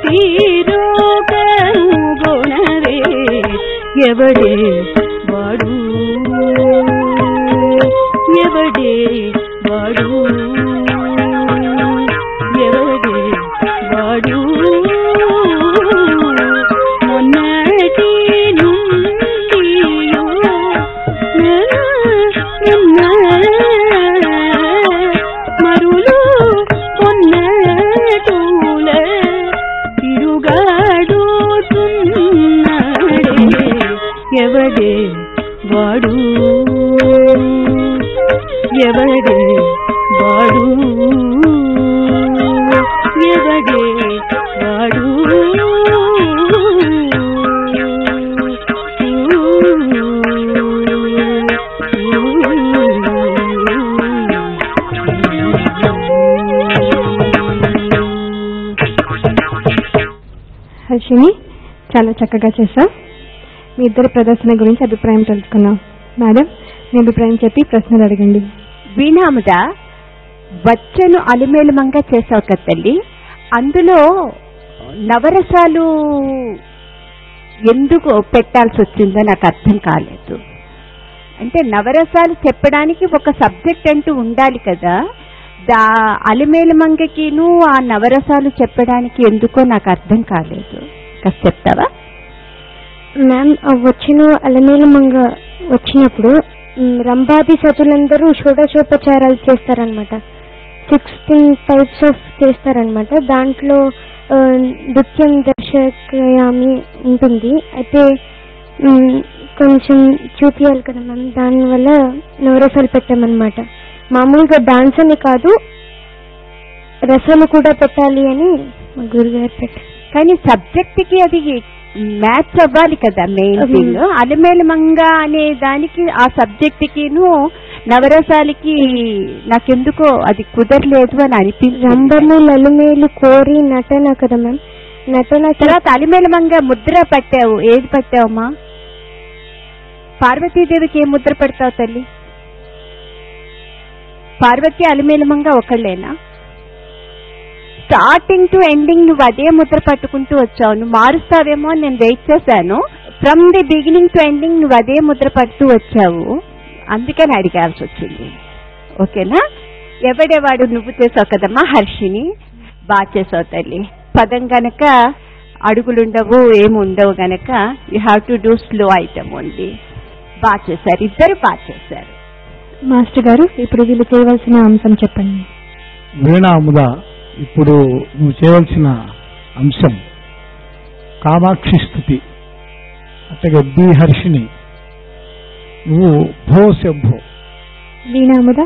తీరో కనుగొనవే ఎవడే వాడు ఎవడే వాడు ఎవడే వాడు మొన్నటి నుండియో మరులు కొన్నటూల తిరుగాడుతున్నాడే ఎవడే వాడు ఎవడే వాడు ఎవడే వాడు హర్షిని, చాలా చక్కగా చేశావు. మీ ఇద్దరి ప్రదర్శన గురించి అభిప్రాయం తెలుసుకున్నాం. మేడం, మీ అభిప్రాయం చెప్పి ప్రశ్నలు అడగండి. వీణాముద, వచ్చను అలిమేలుమంగా చేసావు కదా తల్లి, అందులో నవరసాలు ఎందుకు పెట్టాల్సి వచ్చిందో నాకు అర్థం కాలేదు. అంటే నవరసాలు చెప్పడానికి ఒక సబ్జెక్ట్ అంటూ ఉండాలి కదా, అలిమేలుమంగకిను ఆ నవరసాలు చెప్పడానికి ఎందుకో నాకు అర్థం కాలేదు. కాస్త చెప్తావా? మ్యామ్, వచ్చిన అలమేలుమంగ వచ్చినప్పుడు రంభాది సతులందరూ షోడశోపచారాలు చేస్తారనమాట. 16 టైప్స్ ఆఫ్ చేస్తారనమాట. దాంట్లో నృత్యం దర్శకయామి ఉంటుంది. అయితే కొంచెం చూపియాలి కదా మ్యామ్, దానివల్ల నవరసాలు పెట్టామన్నమాట. మామూలుగా డాన్స్ అని కాదు, రసాలు కూడా పెట్టాలి అని మా గురుగారు పెట్టారు. కానీ సబ్జెక్ట్ కి అది మ్యాచ్ అవ్వాలి కదా. మెయిన్ థింగ్ అలిమేలుమంగ అనే దానికి ఆ సబ్జెక్ట్ కిను నవరసాలకి నాకెందుకో అది కుదరలేదు అని అనిపించింది. రంభము, లలిమేలు, కోరి, నటన కదా మ్యామ్. నటన తర్వాత అలిమేలుమంగ ముద్ర పట్టావు. ఏది పట్టావమ్మా? పార్వతీదేవికి ఏ ముద్ర పెడతావు తల్లి? పార్వతి అలిమేలుమంగ ఒకళ్ళేనా? స్టార్టింగ్ టు ఎండింగ్ నువ్వు అదే ముద్ర పట్టుకుంటూ వచ్చావు. నువ్వు మారుస్తావేమో అని నేను వెయిట్ చేశాను. From the beginning to ending నువ్వు అదే ముద్ర పడుతూ వచ్చావు, అందుకని అడిగాల్సి వచ్చింది. ఓకేనా? ఎవడేవాడు నువ్వు చేసావు కదమ్మా హర్షిని, బాగా చేసావు తల్లి. పదం గనక అడుగులుండవు, ఏముండవు గనక you have to do slow item only. బాగా చేశారు, ఇద్దరు బాగా చేశారు. మాస్టర్ గారు, ఇప్పుడు వీళ్ళు చేయవలసిన అంశం చెప్పండి. వీణాముద, ఇప్పుడు నువ్వు చేయవలసిన అంశం కామాక్షి స్థుతి. అట్లాగే బి హర్షిని, నువ్వు భో శంభో. వీణాముద